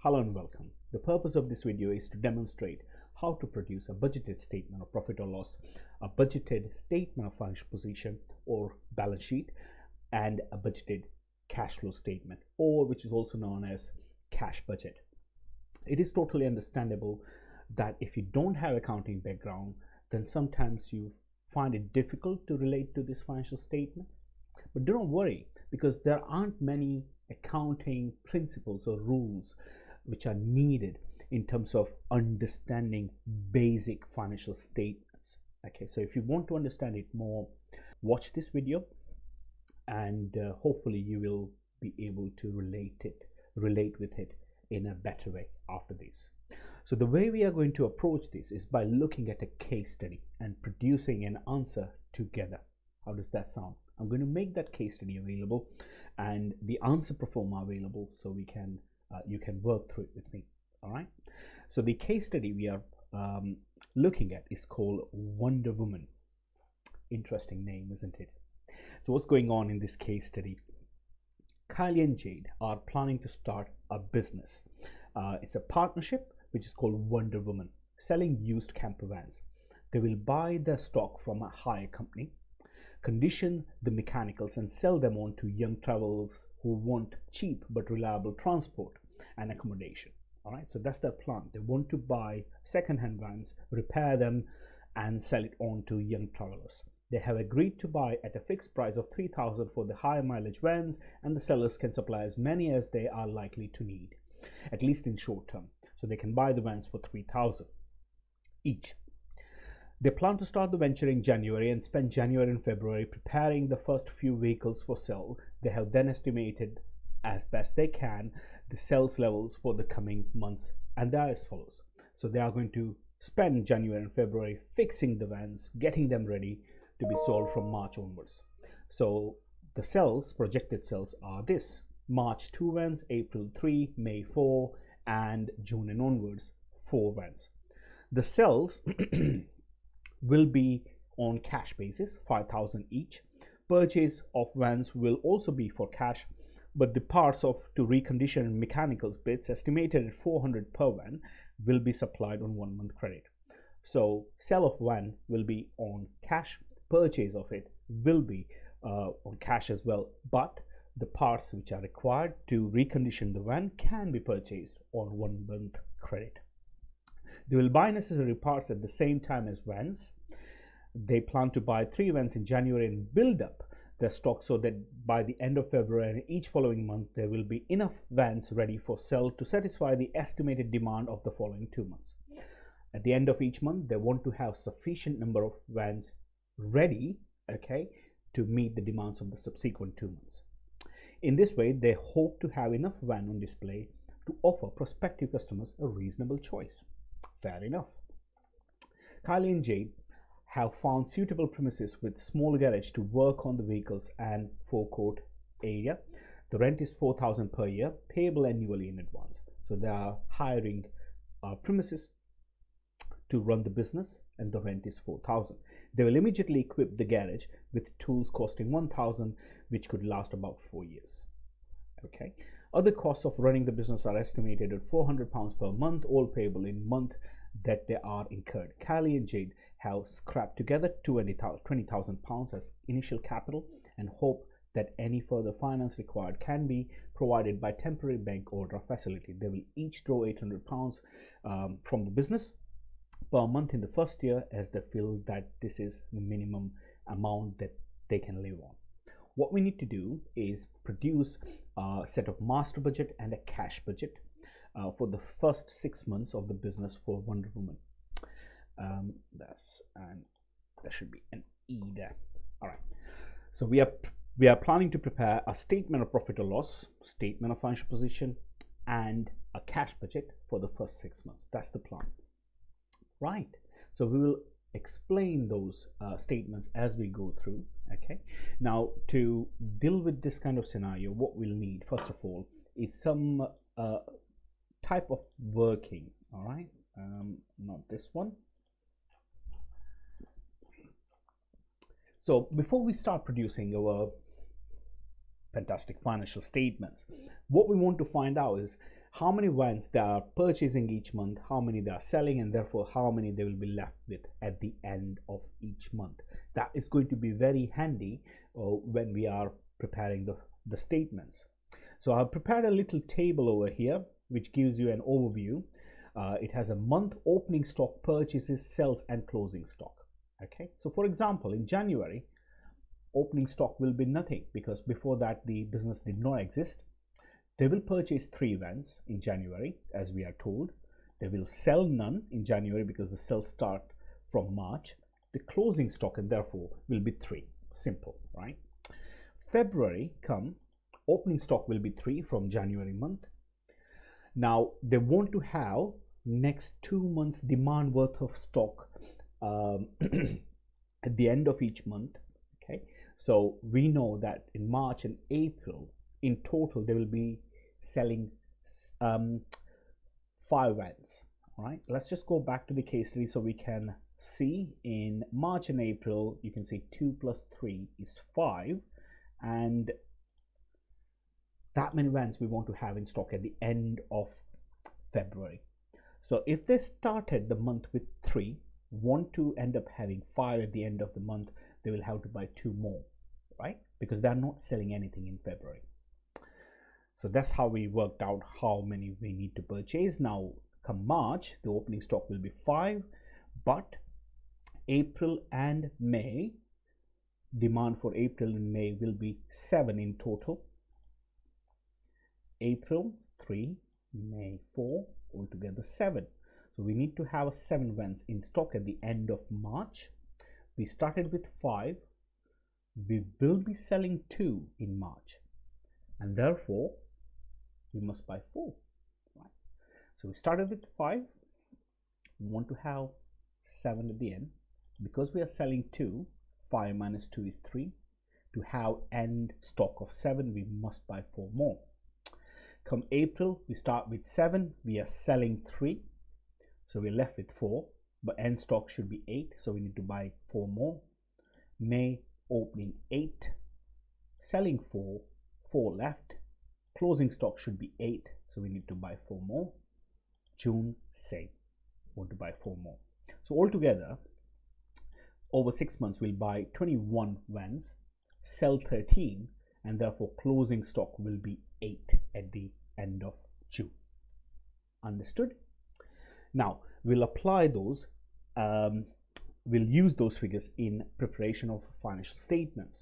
Hello and welcome. The purpose of this video is to demonstrate how to produce a budgeted statement of profit or loss, a budgeted statement of financial position or balance sheet, and a budgeted cash flow statement, or which is also known as cash budget. It is totally understandable that if you don't have accounting background, then sometimes you find it difficult to relate to this financial statement. But don't worry, because there aren't many accounting principles or rules which are needed in terms of understanding basic financial statements. Okay, so if you want to understand it more, watch this video, and hopefully you will be able to relate with it in a better way after this. So the way we are going to approach this is by looking at a case study and producing an answer together. How does that sound? I'm going to make that case study available and the answer pro forma available, so we can you can work through it with me. All right. So the case study we are looking at is called Wonder Woman. Interesting name, isn't it? So what's going on in this case study? Kylie and Jade are planning to start a business. It's a partnership which is called Wonder Woman, selling used camper vans. They will buy the stock from a hire company, condition the mechanicals, and sell them on to young travelers who want cheap but reliable transport and accommodation. All right, so that's their plan. They want to buy second-hand vans, repair them, and sell it on to young travelers. They have agreed to buy at a fixed price of $3,000 for the higher mileage vans, and the sellers can supply as many as they are likely to need, at least in short term. So they can buy the vans for $3,000 each. They plan to start the venture in January and spend January and February preparing the first few vehicles for sale. They have then estimated as best they can the sales levels for the coming months, and they are as follows. So they are going to spend January and February fixing the vans, getting them ready to be sold from March onwards. So the projected sales are this: March 2 vans, April 3, May 4, and June and onwards 4 vans. The sales will be on cash basis, $5,000 each. Purchase of vans will also be for cash, but the parts to recondition and mechanicals bits, estimated at $400 per van, will be supplied on 1 month credit. So sale of van will be on cash, purchase of it will be on cash as well, but the parts which are required to recondition the van can be purchased on 1 month credit. They will buy necessary parts at the same time as vans. They plan to buy 3 vans in January and build up their stock so that by the end of February and each following month there will be enough vans ready for sale to satisfy the estimated demand of the following 2 months. At the end of each month, they want to have sufficient number of vans ready, okay, to meet the demands of the subsequent 2 months. In this way, they hope to have enough van on display to offer prospective customers a reasonable choice. Fair enough. Kylie and Jade have found suitable premises with small garage to work on the vehicles and forecourt area. The rent is $4,000 per year, payable annually in advance. So they are hiring premises to run the business, and the rent is $4,000. They will immediately equip the garage with tools costing $1,000, which could last about 4 years. Okay. Other costs of running the business are estimated at £400 per month, all payable in month that they are incurred. Kylie and Jade have scrapped together £20,000 as initial capital and hope that any further finance required can be provided by temporary bank overdraft facility. They will each draw £800 from the business per month in the first year, as they feel that this is the minimum amount that they can live on. What we need to do is produce a set of master budget and a cash budget for the first 6 months of the business for Wonder Woman. There should be an E there. All right. So we are planning to prepare a statement of profit or loss, statement of financial position, and a cash budget for the first 6 months. That's the plan. Right. So we will explain those statements as we go through. Okay. Now, to deal with this kind of scenario, what we'll need first of all is some type of working. All right. Not this one. So before we start producing our fantastic financial statements, what we want to find out is how many vans they are purchasing each month, how many they are selling, and therefore how many they will be left with at the end of each month. That is going to be very handy when we are preparing the statements. So I've prepared a little table over here which gives you an overview. It has a month, opening stock, purchases, sales, and closing stock. Okay, so for example, in January, opening stock will be nothing because before that the business did not exist. They will purchase 3 vans in January, as we are told. They will sell none in January because the sales start from March. The closing stock and therefore will be 3. Simple, right? February come, opening stock will be 3 from January month. Now they want to have next 2 months demand worth of stock at the end of each month. Okay, so we know that in March and April in total they will be selling 5 vans. All right, let's just go back to the case study so we can see. In March and April, you can see 2 plus 3 is 5, and that many vans we want to have in stock at the end of February. So if they started the month with 3, want to end up having 5 at the end of the month, they will have to buy 2 more, right? Because they are not selling anything in February. So that's how we worked out how many we need to purchase. Now come March, the opening stock will be 5, but April and May, demand for April and May will be 7 in total. April 3, May 4, altogether 7. So we need to have 7 vans in stock at the end of March. We started with 5. We will be selling 2 in March, and therefore we must buy 4. Right? So we started with 5. We want to have 7 at the end. Because we are selling 2, 5 minus 2 is 3. To have end stock of 7, we must buy 4 more. Come April, we start with 7. We are selling 3. So we're left with 4. But end stock should be 8. So we need to buy 4 more. May, opening 8. Selling 4. 4 left. Closing stock should be 8. So we need to buy 4 more. June, same. Want to buy 4 more. So altogether, over 6 months, we'll buy 21 vans, sell 13, and therefore closing stock will be 8 at the end of June. Understood? Now we'll apply those, we'll use those figures in preparation of financial statements.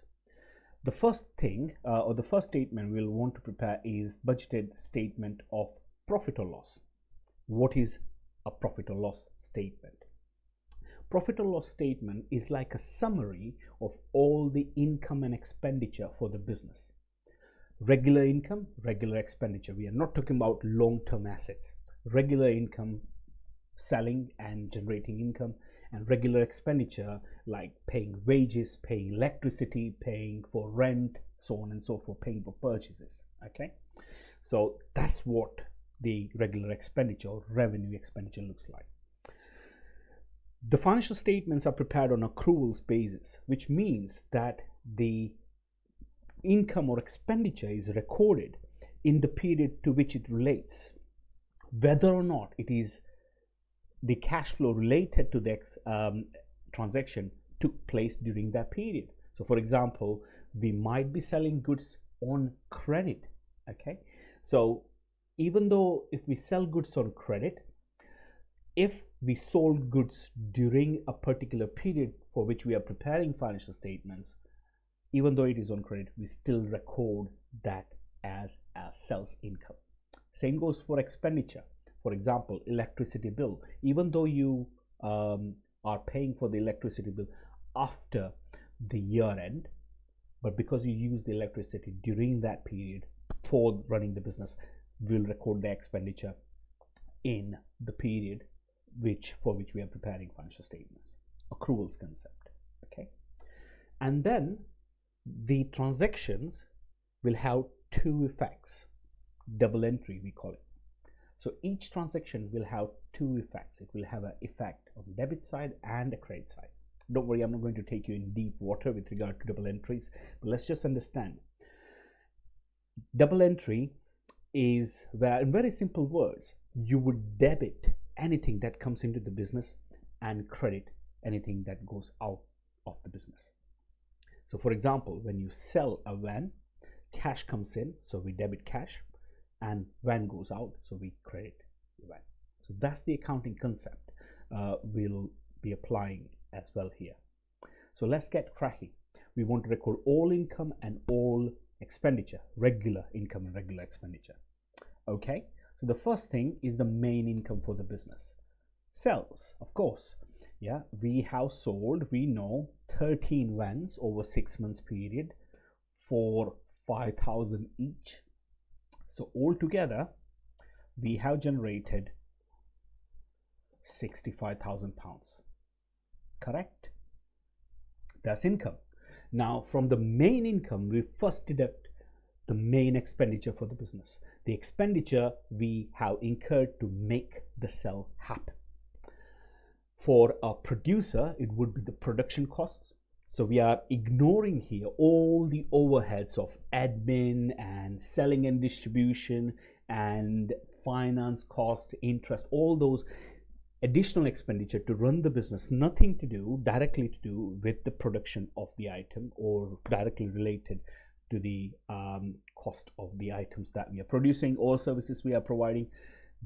The first thing or the first statement we'll want to prepare is budgeted statement of profit or loss. What is a profit or loss statement? Profit or loss statement is like a summary of all the income and expenditure for the business. Regular income, regular expenditure. We are not talking about long-term assets. Regular income, selling and generating income, and regular expenditure like paying wages, paying electricity, paying for rent, so on and so forth, paying for purchases. Okay, so that's what the regular expenditure or revenue expenditure looks like. The financial statements are prepared on accruals basis, which means that the income or expenditure is recorded in the period to which it relates, whether or not it is the cash flow related to the transaction took place during that period. So for example, we might be selling goods on credit. Okay, so even though if we sell goods on credit, if we sold goods during a particular period for which we are preparing financial statements, even though it is on credit, we still record that as sales income. Same goes for expenditure. For example, electricity bill. Even though you are paying for the electricity bill after the year end, but because you use the electricity during that period for running the business, we'll record the expenditure in the period for which we are preparing financial statements. Accruals concept. Okay, and then the transactions will have 2 effects. Double entry we call it. So each transaction will have 2 effects. It will have an effect on the debit side and the credit side. Don't worry, I'm not going to take you in deep water with regard to double entries, but let's just understand. Double entry is where, in very simple words, you would debit anything that comes into the business and credit anything that goes out of the business. So for example, when you sell a van, cash comes in, so we debit cash, and van goes out, so we credit the van. So that's the accounting concept we'll be applying as well here. So let's get cracking. We want to record all income and all expenditure, regular income and regular expenditure. Okay, so the first thing is the main income for the business. Sales, of course. Yeah, we have sold, we know, 13 vans over 6 months period for 5,000 each. So altogether, we have generated 65,000 pounds. Correct? That's income. Now, from the main income, we first deduct the main expenditure for the business, the expenditure we have incurred to make the sale happen. For a producer, it would be the production costs. So we are ignoring here all the overheads of admin and selling and distribution and finance costs, interest, all those additional expenditure to run the business, nothing to do directly to do with the production of the item or directly related to the cost of the items that we are producing or services we are providing.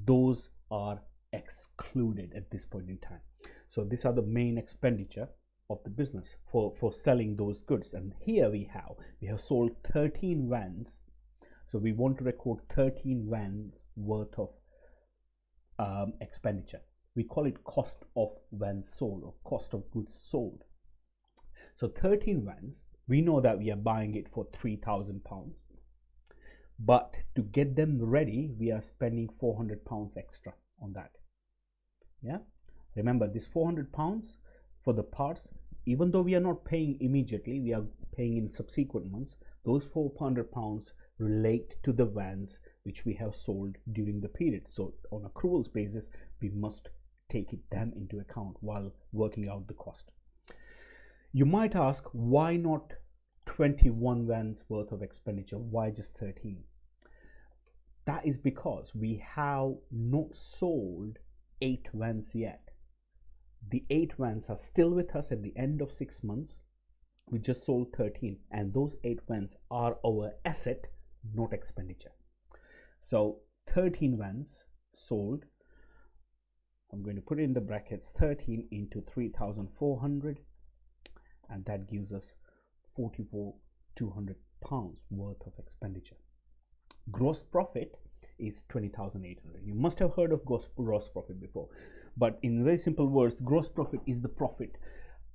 Those are excluded at this point in time. So these are the main expenditure of the business for selling those goods. And here we have sold 13 vans, so we want to record 13 vans worth of expenditure. We call it cost of vans sold or cost of goods sold. So 13 vans, we know that we are buying it for 3,000 pounds, but to get them ready we are spending 400 pounds extra on that. Yeah, remember this 400 pounds for the parts, even though we are not paying immediately, we are paying in subsequent months. Those 400 pounds relate to the vans which we have sold during the period. So on accruals basis, we must take them into account while working out the cost. You might ask, why not 21 vans worth of expenditure? Why just 13? That is because we have not sold 8 vans yet. The 8 vans are still with us at the end of 6 months. We just sold 13, and those 8 vans are our asset, not expenditure. So 13 vans sold. I'm going to put it in the brackets, 13 into 3,400, and that gives us 44,200 pounds worth of expenditure. Gross profit is 20,800. You must have heard of gross profit before, but in very simple words, gross profit is the profit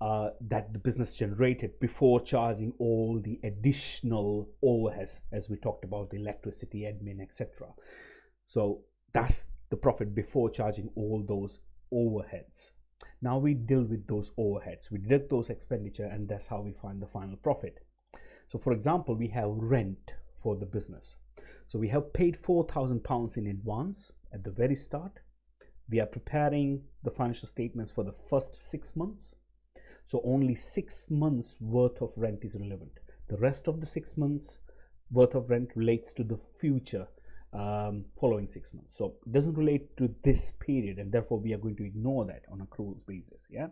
that the business generated before charging all the additional overheads, as we talked about, the electricity, admin, etc. So that's the profit before charging all those overheads. Now we deal with those overheads, we deduct those expenditure, and that's how we find the final profit. So for example, we have rent for the business. So we have paid 4,000 pounds in advance at the very start. We are preparing the financial statements for the first 6 months. So only 6 months worth of rent is relevant. The rest of the 6 months worth of rent relates to the future following 6 months. So it doesn't relate to this period, and therefore we are going to ignore that on accruals basis. Yeah.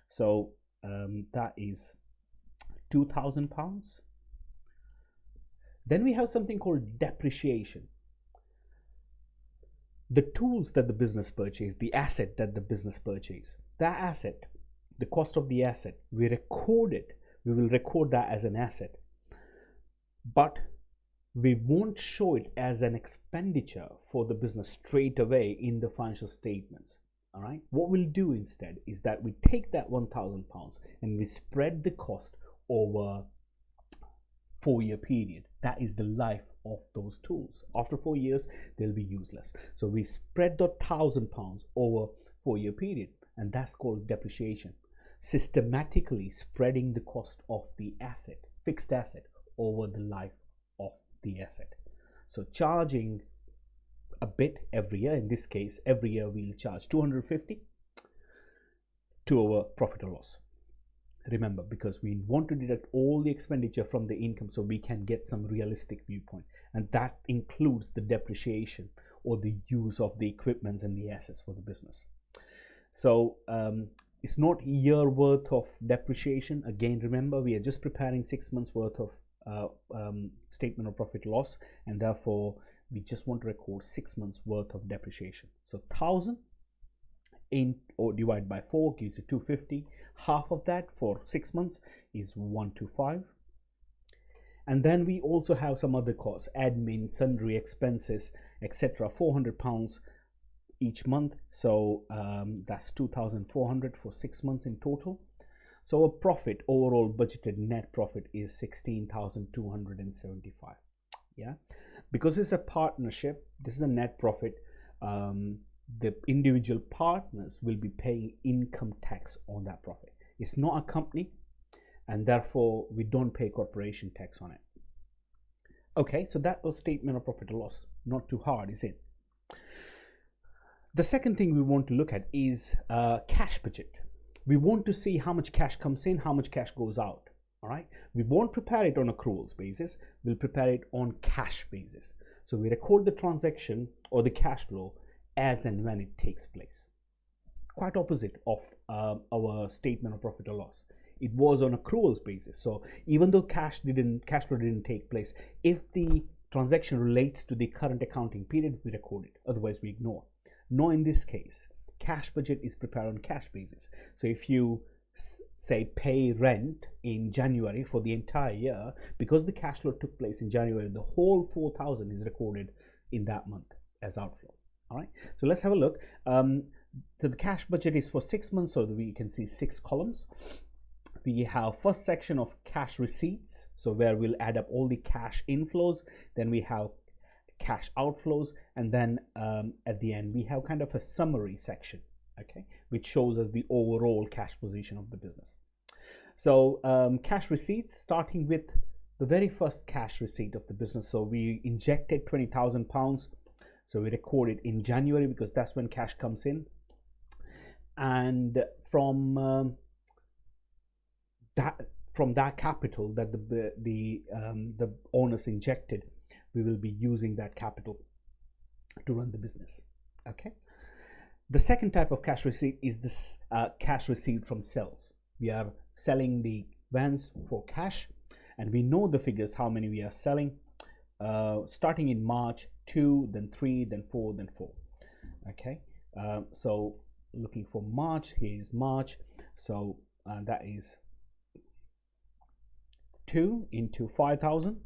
So that is 2,000 pounds. Then we have something called depreciation. The tools that the business purchased, the asset that the business purchased, that asset, the cost of the asset, we record it. We will record that as an asset, but we won't show it as an expenditure for the business straight away in the financial statements. All right. What we'll do instead is that we take that 1,000 pounds and we spread the cost over 4-year period. That is the life of those tools. After 4 years, they'll be useless. So we spread the 1,000 pounds over 4-year period, and that's called depreciation. Systematically spreading the cost of the asset, fixed asset, over the life of the asset. So charging a bit every year. In this case, every year we'll charge 250 to our profit or loss. Remember, because we want to deduct all the expenditure from the income so we can get some realistic viewpoint, and that includes the depreciation or the use of the equipment and the assets for the business. So it's not a year worth of depreciation. Again, remember, we are just preparing 6 months worth of statement of profit loss, and therefore we just want to record 6 months worth of depreciation. So 1000 in or divide by 4 gives you 250. Half of that for 6 months is 125. And then we also have some other costs, admin, sundry expenses, etc. £400 each month. So that's 2,400 for 6 months in total. So a profit, overall budgeted net profit, is 16,275. Yeah, because it's a partnership, this is a net profit. The individual partners will be paying income tax on that profit. It's not a company, and therefore we don't pay corporation tax on it. Okay, so that was statement of profit or loss. Not too hard, is it? The second thing we want to look at is cash budget. We want to see how much cash comes in, how much cash goes out. All right, we won't prepare it on accruals basis, we'll prepare it on cash basis. So we record the transaction or the cash flow as and when it takes place. Quite opposite of our statement of profit or loss. It was on accruals basis. So even though cash flow didn't take place, if the transaction relates to the current accounting period, we record it. Otherwise, we ignore. No, in this case, cash budget is prepared on cash basis. So if you say pay rent in January for the entire year, because the cash flow took place in January, the whole 4,000 is recorded in that month as outflow. All right, so let's have a look. So the cash budget is for 6 months, so we can see 6 columns. We have first section of cash receipts, so where we'll add up all the cash inflows. Then we have cash outflows, and then at the end we have kind of a summary section, okay, which shows us the overall cash position of the business. So cash receipts, starting with the very first cash receipt of the business. So we injected £20,000, so we record it in January because that's when cash comes in, and from that capital that the owners injected, we will be using that capital to run the business. Okay. The second type of cash receipt is this cash received from sales. We are selling the vans for cash, and we know the figures, how many we are selling, starting in March, 2, then 3, then 4, then 4. Okay. So looking for March, here is March. So that is 2 into 5,000,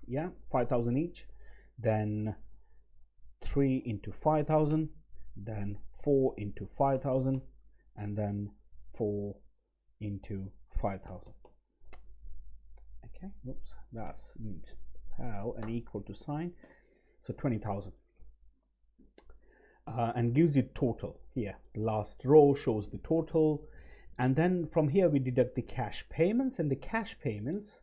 yeah, 5,000 each, then 3 into 5,000, then 4 into 5,000, and then 4 into 5,000. Okay, oops, that's needs how an equal to sign, so 20,000, and gives you total here. The last row shows the total, and then from here we deduct the cash payments, and the cash payments.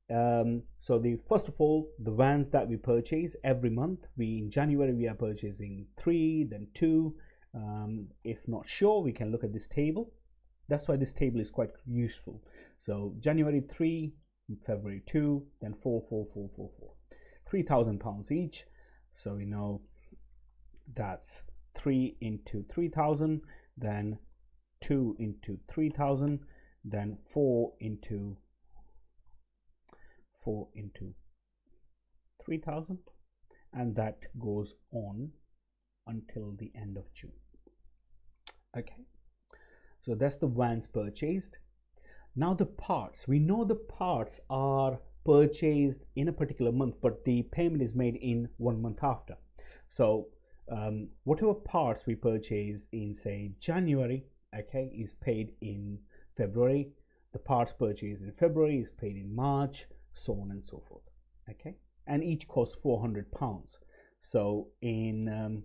So the first of all, the vans that we purchase every month, in January we are purchasing 3, then 2. If not sure, we can look at this table. That's why this table is quite useful. So January 3, February 2, then 4, 4, 4, 4, 4. £3,000 each. So we know that's 3 into 3,000, then 2 into 3,000, then 4 into 3,000, and that goes on until the end of June. Okay, so that's the vans purchased. Now the parts, we know the parts are purchased in a particular month, but the payment is made in 1 month after. So whatever parts we purchase in, say, January, okay, is paid in February. The parts purchased in February is paid in March, so on and so forth. Okay, and each costs £400. So in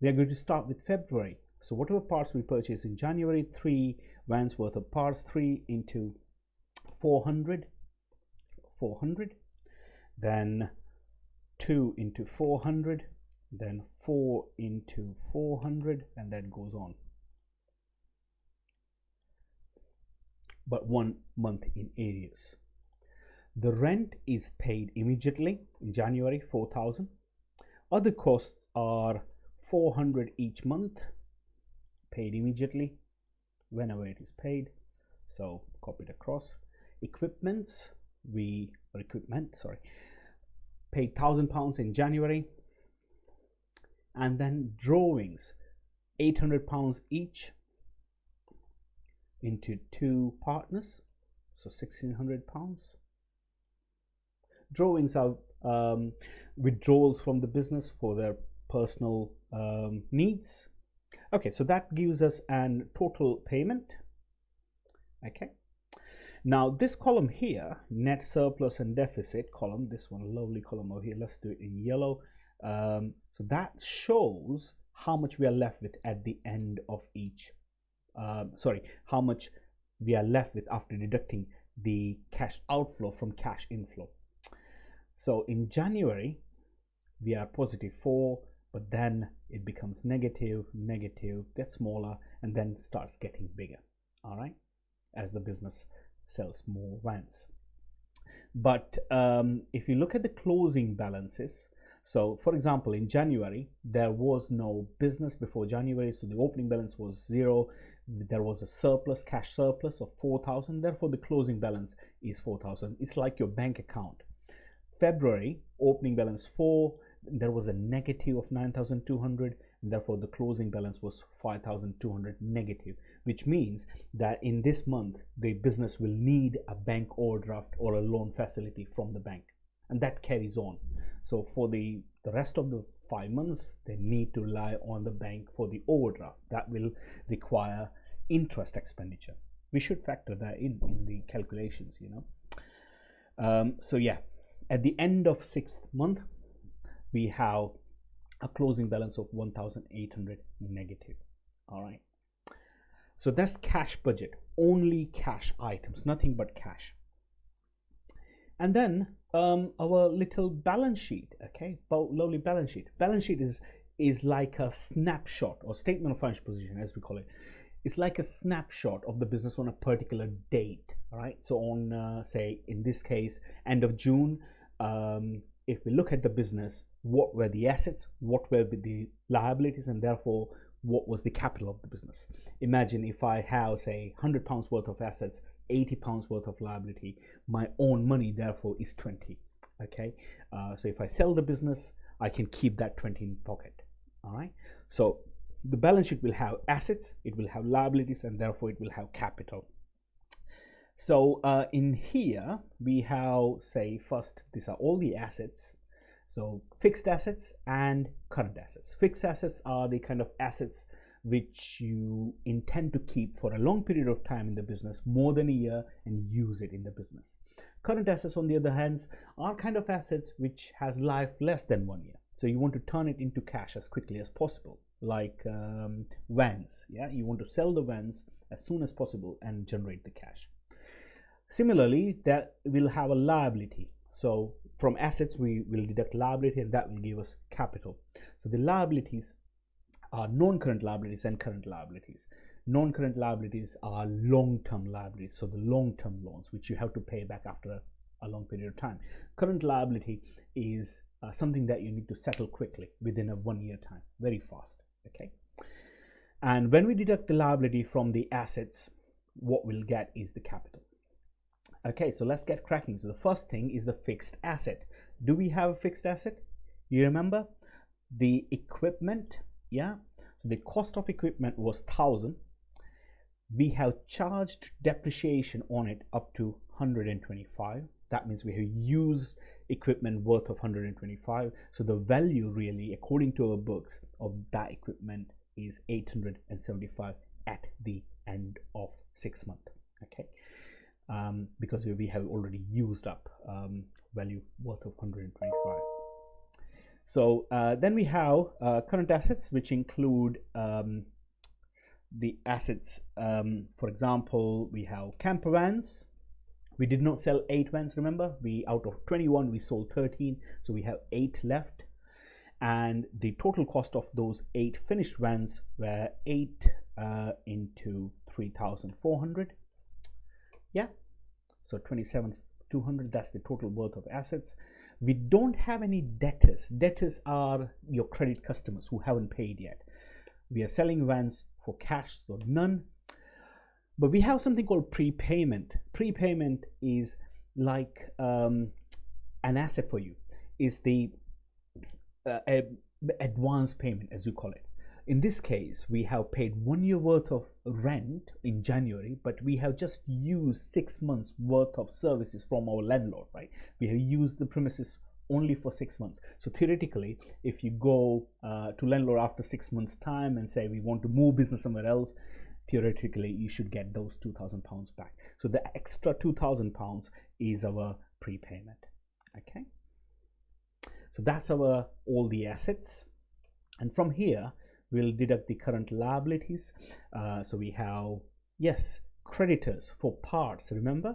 we are going to start with February. So whatever parts we purchase in January, 3 vans worth of parts, 3 into 400, then 2 into 400, then 4 into 400, and that goes on. but 1 month in arrears. The rent is paid immediately in January, 4,000. Other costs are 400 each month, paid immediately whenever it is paid. So copy it across. Equipment, paid £1,000 in January. And then drawings, £800 each into 2 partners, so £1,600. Drawings are withdrawals from the business for their personal needs. Okay, so that gives us an total payment. Okay, now this column here, net surplus and deficit column, this one lovely column over here, let's do it in yellow. So that shows how much we are left with at the end of each how much we are left with after deducting the cash outflow from cash inflow. So in January we are positive 4, but then it becomes negative, gets smaller, and then starts getting bigger, all right, as the business sells more vans. But if you look at the closing balances, so for example in January there was no business before January, so the opening balance was 0. There was a surplus, cash surplus of 4,000, therefore the closing balance is 4,000. It's like your bank account. February opening balance 4, there was a negative of 9,200, and therefore the closing balance was 5,200 negative, which means that in this month the business will need a bank overdraft or a loan facility from the bank, and that carries on. So for the rest of the 5 months they need to rely on the bank for the overdraft. That will require interest expenditure. We should factor that in the calculations, you know. So yeah, at the end of 6th month we have a closing balance of 1,800 negative. All right, so that's cash budget, only cash items, nothing but cash. And then our little balance sheet, okay, lovely balance sheet. Balance sheet is like a snapshot, or statement of financial position as we call it. It's like a snapshot of the business on a particular date. All right, so on say in this case end of June, if we look at the business, what were the assets, what were the liabilities, and therefore what was the capital of the business. Imagine if I have say £100 worth of assets, £80 worth of liability, my own money therefore is 20. Okay, so if I sell the business I can keep that 20 in pocket. All right, so the balance sheet will have assets, it will have liabilities, and therefore it will have capital. So in here we have, say, first these are all the assets, so fixed assets and current assets. Fixed assets are the kind of assets which you intend to keep for a long period of time in the business, more than a year, and use it in the business. Current assets on the other hand are kind of assets which has life less than 1 year, so you want to turn it into cash as quickly as possible, like vans. Yeah, you want to sell the vans as soon as possible and generate the cash. Similarly, that will have a liability, so from assets we will deduct liability, and that will give us capital. So the liabilities are non-current liabilities and current liabilities. Non-current liabilities are long-term liabilities, so the long-term loans which you have to pay back after a long period of time. Current liability is something that you need to settle quickly within a 1 year time, very fast. Okay, and when we deduct the liability from the assets, what we'll get is the capital. Okay, so let's get cracking. So the first thing is the fixed asset. Do we have a fixed asset? You remember the equipment? Yeah, so the cost of equipment was 1,000. We have charged depreciation on it up to 125. That means we have used equipment worth of 125. So the value really, according to our books, of that equipment is 875 at the end of 6 months. Okay, because we have already used up value worth of 125. So then we have current assets, which include the assets. For example, we have camper vans. We did not sell 8 vans, remember, we out of 21 we sold 13, so we have 8 left, and the total cost of those 8 finished vans were 8 into 3,400. Yeah, so 27,200, that's the total worth of assets. We don't have any debtors. Debtors are your credit customers who haven't paid yet. We are selling vans for cash, so none. But we have something called prepayment. Prepayment is like an asset for you. Is the advance payment, as you call it. In this case, we have paid 1 year worth of rent in January, but we have just used 6 months worth of services from our landlord, right? We have used the premises only for 6 months. So theoretically, if you go to landlord after 6 months time and say we want to move business somewhere else, theoretically you should get those £2,000 back. So the extra £2,000 is our prepayment. Okay, so that's our all the assets, and from here we'll deduct the current liabilities. So we have, yes, creditors for parts. Remember,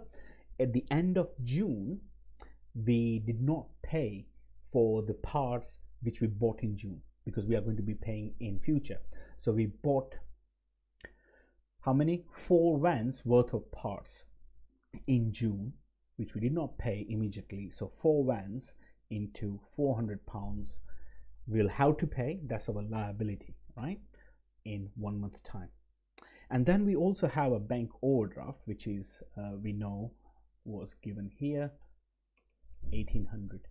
at the end of June we did not pay for the parts which we bought in June, because we are going to be paying in future. So we bought how many? 4 vans worth of parts in June, which we did not pay immediately. So 4 vans into £400 we'll have to pay. That's our liability, right, in 1 month time. And then we also have a bank overdraft, which is we know was given here, 1800.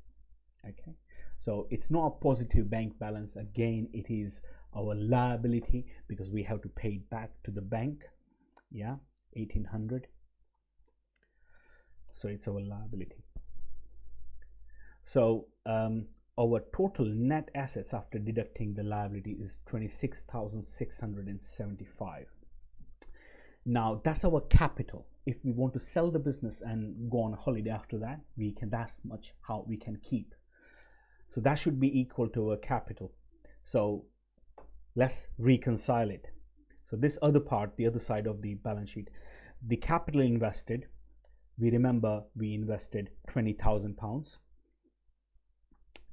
Okay, so it's not a positive bank balance. Again, it is our liability because we have to pay it back to the bank. Yeah, 1800. So it's our liability. So our total net assets after deducting the liability is 26,675. Now that's our capital. If we want to sell the business and go on a holiday after that, we can, that's much how we can keep. So that should be equal to our capital. So let's reconcile it. So this other part, the other side of the balance sheet, the capital invested, we remember we invested £20,000.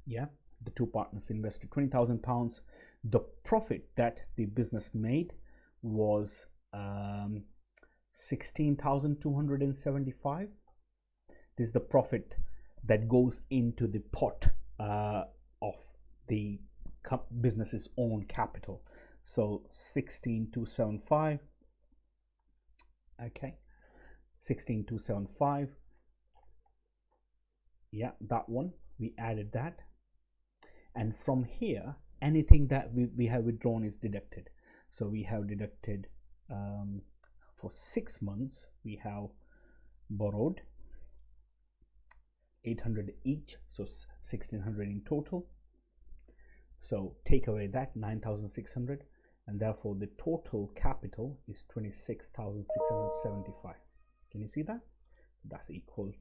Yeah, the two partners invested £20,000. The profit that the business made was 16,275. This is the profit that goes into the pot of the business's own capital. So 16,275. Okay, 16,275. Yeah, that one, we added that, and from here anything that we have withdrawn is deducted. So we have deducted for 6 months we have borrowed 800 each, so 1600 in total. So take away that 9,600, and therefore the total capital is 26,675. Can you see that? That's equal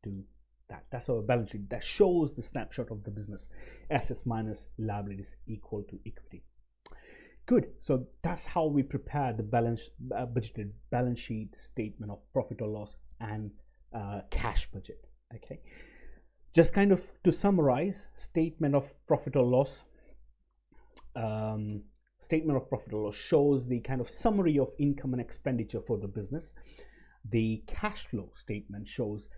to that. That's our balance sheet. That shows the snapshot of the business. Assets minus liabilities equal to equity. Good. So that's how we prepare the budgeted balance sheet, statement of profit or loss, and cash budget. Okay. Just kind of to summarize, statement of profit or loss. Statement of profit or loss shows the kind of summary of income and expenditure for the business. The cash flow statement shows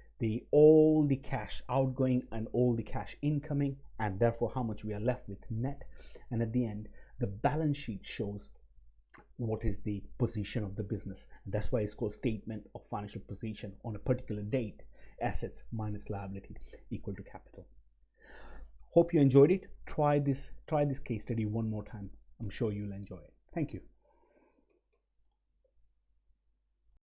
all the cash outgoing and all the cash incoming, and therefore how much we are left with net. And at the end, the balance sheet shows what is the position of the business. And that's why it's called statement of financial position on a particular date. Assets minus liability equal to capital. Hope you enjoyed it. Try this case study one more time. I'm sure you'll enjoy it. Thank you.